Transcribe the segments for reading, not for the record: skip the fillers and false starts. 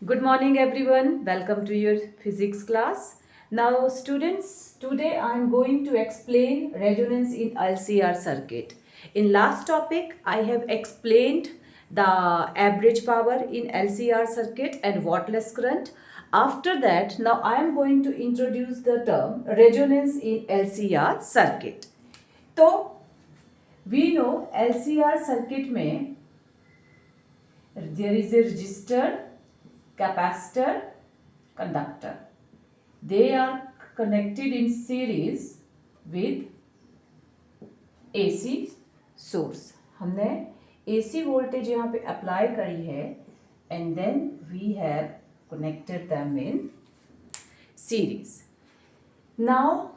Good morning, everyone. Welcome to your physics class. Now, students, today I am going to explain resonance in LCR circuit. In last topic, I have explained the average power in LCR circuit and wattless current. After that, now I am going to introduce the term resonance in LCR circuit. तो we know LCR circuit में there is a resistor, capacitor, conductor. They are connected in series with AC source. हमने AC voltage यहाँ पे apply करी है and then we have connected them in series. Now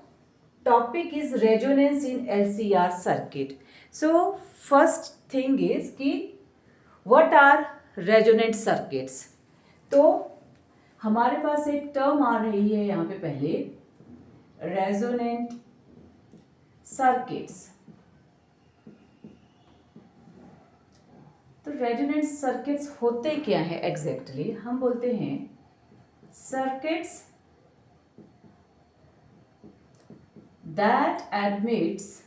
topic is resonance in LCR circuit. So first thing is कि what are resonant circuits? तो हमारे पास एक term आ रही है यहाँ पे पहले रेजोनेंट सर्किट्स। तो रेजोनेंट सर्किट्स होते क्या है एग्जैक्टली? हम बोलते हैं circuits that admits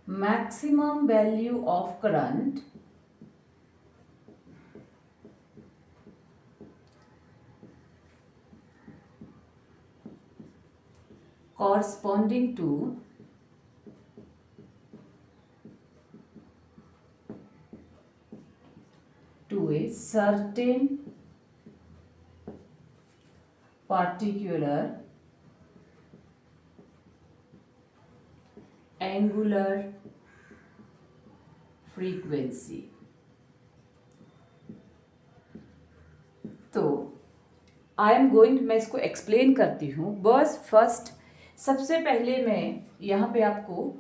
maximum value of current corresponding to a certain particular angular frequency. तो आई एम गोइंग, मैं इसको एक्सप्लेन करती हूँ। बस फर्स्ट सबसे पहले मैं यहाँ पे आपको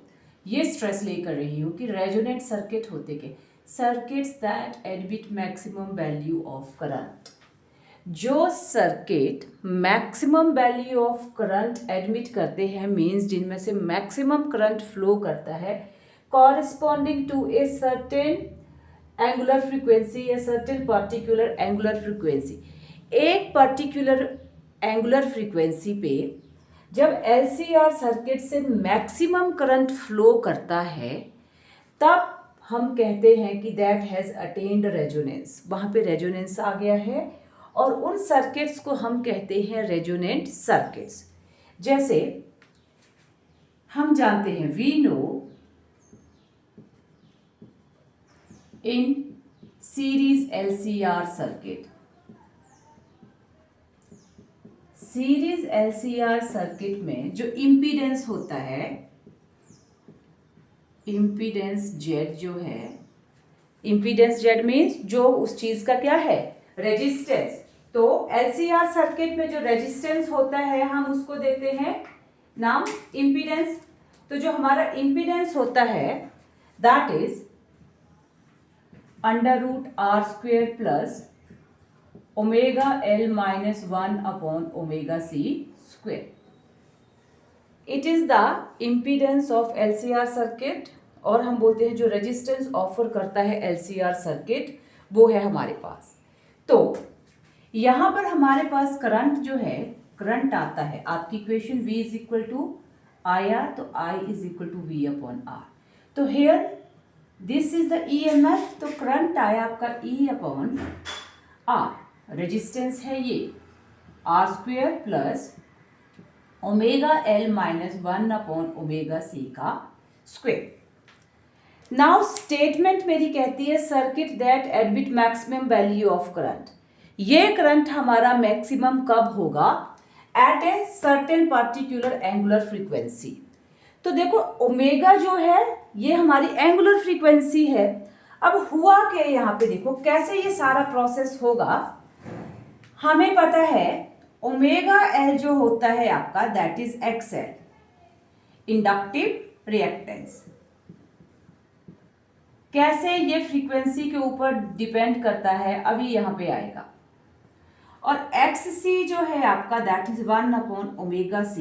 ये स्ट्रेस ले कर रही हूँ कि रेजोनेंट सर्किट होते के circuits that admit maximum value of current. जो circuit maximum value of current admit करते हैं मीन्स जिनमें से मैक्सिमम करंट फ्लो करता है corresponding to a certain angular frequency या सर्टेन पर्टिकुलर एंगुलर फ्रीक्वेंसी। एक पर्टिकुलर एंगुलर फ्रीक्वेंसी पे जब LCR सर्किट से मैक्सिमम करंट फ्लो करता है तब हम कहते हैं कि दैट हैज़ अटेन्ड रेजोनेंस। वहाँ पे रेजोनेंस आ गया है और उन सर्किट्स को हम कहते हैं रेजोनेंट सर्किट्स। जैसे हम जानते हैं we know in series LCR circuit, series LCR circuit में जो इम्पीडेंस होता है, इम्पीडेंस Z जो है, इम्पीडेंस Z मीन्स जो उस चीज का क्या है रेजिस्टेंस। तो LCR सर्किट में जो रेजिस्टेंस होता है हम उसको देते हैं नाम इम्पीडेंस। तो जो हमारा इम्पीडेंस होता है that is √R² plus omega L minus 1 upon omega C²। It is the impedance of LCR circuit और हम बोलते हैं जो रेजिस्टेंस ऑफर करता है LCR सर्किट वो है हमारे पास। तो यहां पर हमारे पास करंट जो है, करंट आता है आपकी equation V is equal to IR, तो I is equal to V upon R। तो here this is the EMF, तो करंट आया आपका E अपॉन R। रेजिस्टेंस है ये R² plus omega L minus 1 upon omega C का square. Now statement मेरी कहती है circuit that admit maximum value of current. ये करंट हमारा मैक्सिमम कब होगा? At a certain particular angular frequency. तो देखो ओमेगा जो है ये हमारी एंगुलर फ्रीक्वेंसी है। अब हुआ क्या यहाँ पे देखो कैसे ये सारा प्रोसेस होगा। हमें पता है ओमेगा L जो होता है आपका that is XL, inductive reactance. कैसे ये फ्रीक्वेंसी के ऊपर डिपेंड करता है अभी यहाँ पे आएगा। और XC जो है आपका that is 1 upon omega C,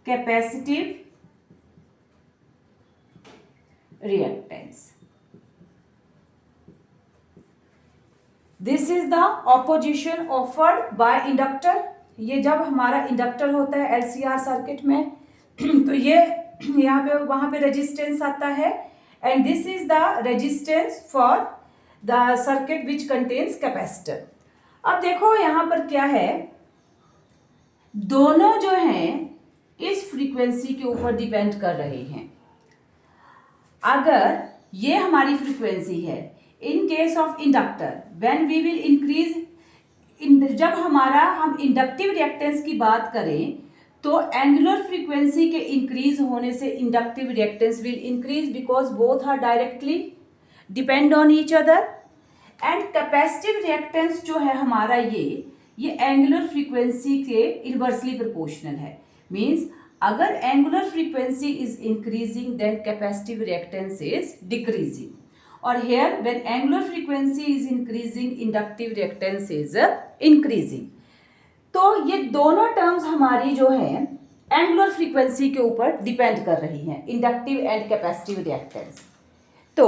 capacitive reactance. This is the opposition offered by inductor. ये जब हमारा इंडक्टर होता है एलसीआर सर्किट में तो ये यहाँ पे वहाँ पे रेजिस्टेंस आता है, and this is the resistance for the circuit which contains capacitor. अब देखो यहाँ पर क्या है, दोनों जो हैं इस फ्रीक्वेंसी के ऊपर डिपेंड कर रहे हैं। अगर ये हमारी फ्रीक्वेंसी है, in case of inductor when we will increase, जब हम इंडक्टिव रिएक्टेंस की बात करें तो एंगुलर फ्रीक्वेंसी के इंक्रीज होने से inductive reactance will increase because both are directly depend on each other. And capacitive reactance जो है हमारा ये एंगुलर फ्रीक्वेंसी के इनवर्सली प्रोपोर्शनल है। मीन्स अगर angular frequency is increasing then capacitive reactance is decreasing, और here when angular frequency is increasing inductive reactance is increasing. तो ये दोनों टर्म्स हमारी जो है एंगुलर फ्रीक्वेंसी के ऊपर डिपेंड कर रही हैं, इंडक्टिव एंड कैपेसिटिव रिएक्टेंस। तो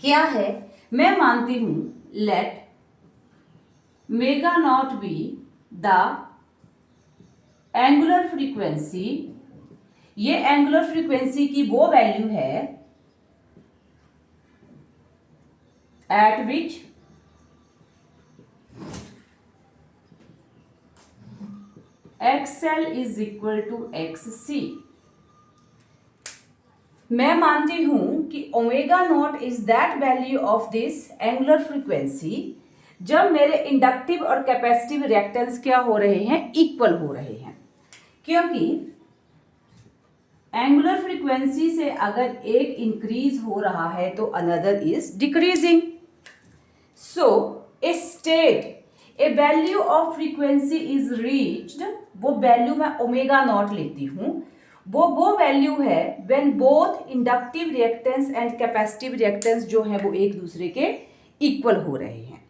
क्या है, मैं मानती हूं let mega naught be the angular frequency, ये एंगुलर फ्रीक्वेंसी की वो वैल्यू है at which XL is equal to XC। मैं मानती हूं कि omega naught is that value of this angular frequency जब मेरे इंडक्टिव और कैपेसिटिव रिएक्टेंस क्या हो रहे हैं, इक्वल हो रहे हैं। क्योंकि एंगुलर फ्रीक्वेंसी से अगर एक इंक्रीज हो रहा है तो another is decreasing. So A state A value of frequency is reached, वो वैल्यू मैं ओमेगा नॉट लेती हूं, वो वैल्यू है when both inductive reactance and capacitive reactance जो है वो एक दूसरे के इक्वल हो रहे हैं।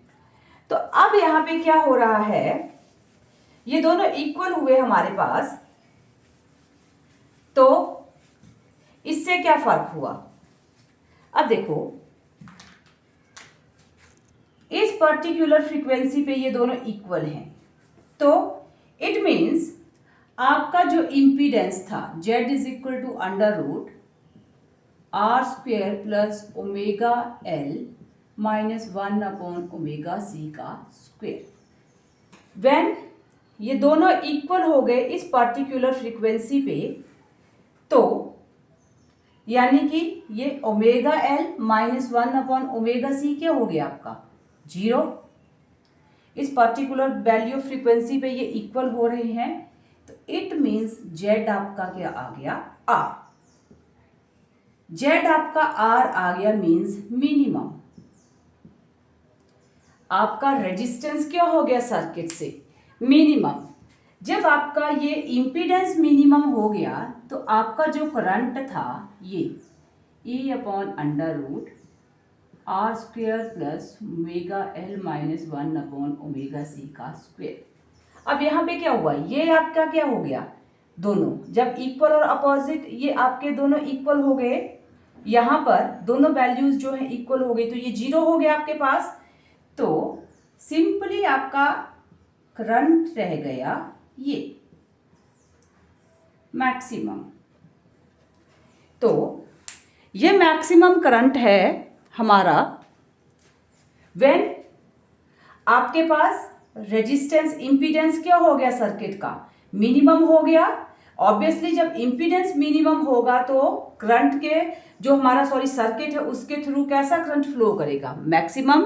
तो अब यहां पे क्या हो रहा है, ये दोनों इक्वल हुए हमारे पास, तो इससे क्या फर्क हुआ। अब देखो इस पर्टिकुलर फ्रीक्वेंसी पे ये दोनों इक्वल हैं, तो इट मीन्स आपका जो इम्पीडेंस था Z is equal to under root R square plus omega L minus 1 upon omega C का स्क्वेयर। व्हेन ये दोनों इक्वल हो गए इस पर्टिकुलर फ्रीक्वेंसी पे, तो यानी कि ये omega L minus 1 upon omega C क्या हो गया आपका 0। इस पर्टिकुलर वैल्यू ऑफ फ्रीक्वेंसी पे ये इक्वल हो रहे हैं, तो इट मीन्स Z आपका क्या आ गया R। Z आपका R आ गया मीन्स मिनिमम। आपका रेजिस्टेंस क्या हो गया सर्किट से मिनिमम। जब आपका ये इम्पीडेंस मिनिमम हो गया तो आपका जो करंट था ये E upon under root R square plus omega L minus 1 upon omega C का स्क्वेयर। अब यहाँ पे क्या हुआ, ये आपका क्या हो गया, दोनों जब इक्वल और अपोजिट ये आपके दोनों इक्वल हो गए, यहाँ पर दोनों वैल्यूज जो है इक्वल हो गई, तो ये 0 हो गया आपके पास। तो सिंपली आपका करंट रह गया ये मैक्सिमम। तो ये मैक्सिमम करंट है हमारा व्हेन आपके पास रेजिस्टेंस इम्पीडेंस क्या हो गया सर्किट का मिनिमम हो गया। ऑब्वियसली जब इम्पीडेंस मिनिमम होगा तो करंट के जो हमारा सर्किट है उसके थ्रू कैसा करंट फ्लो करेगा, मैक्सिमम।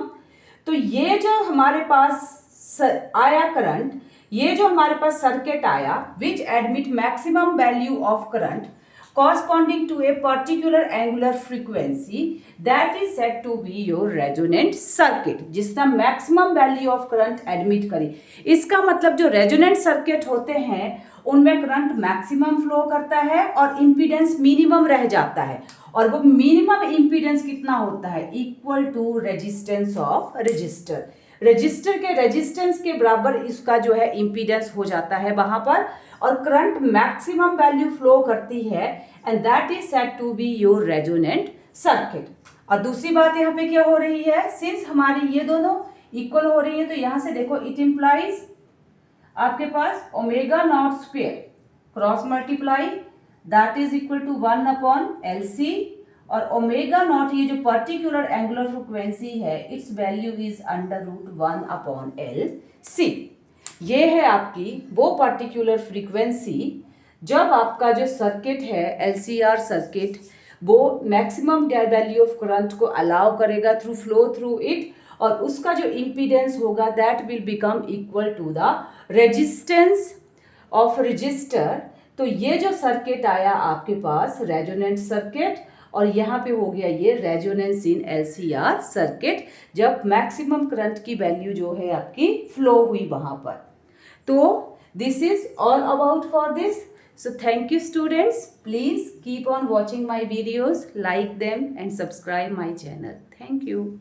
तो ये जो हमारे पास आया करंट, ये जो हमारे पास सर्किट आया which admit maximum value of current corresponding to a particular angular frequency that is said to be your resonant circuit, जिसका maximum value of current admit करे। इसका मतलब जो रेजोनेंट सर्किट होते हैं उनमें करंट मैक्सिमम फ्लो करता है और इम्पीडेंस मिनिमम रह जाता है, और वो मिनिमम इम्पीडेंस कितना होता है, equal to resistance of resistor. Resistor के रेजिस्टेंस के बराबर इसका जो है इम्पीडेंस हो जाता है वहां पर, और करंट मैक्सिमम वैल्यू फ्लो करती है, and that is said to be your resonant circuit. और दूसरी बात यहाँ पे क्या हो रही है, सिंस हमारे ये दोनों इक्वल हो रही है, तो यहां से देखो इट इम्प्लाइज आपके पास omega naught square cross multiply that is equal to 1/LC, और ओमेगा नॉट ये जो पर्टिकुलर एंगुलर फ्रीक्वेंसी है इट्स वैल्यू इज √1/LC। ये है आपकी वो पर्टिकुलर फ्रीक्वेंसी जब आपका जो सर्किट है LCR सर्किट वो मैक्सिमम वैल्यू ऑफ करंट को अलाउ करेगा थ्रू फ्लो थ्रू इट, और उसका जो इम्पीडेंस होगा that will become equal to the resistance of resistor. तो ये जो सर्किट आया आपके पास रेजोनेंट सर्किट, और यहाँ पे हो गया ये रेजोनेंस इन LCR सर्किट जब मैक्सिमम करंट की वैल्यू जो है आपकी फ्लो हुई वहाँ पर। तो this is all about for this. So thank you students. Please keep on watching my videos, like them and subscribe my channel. Thank you.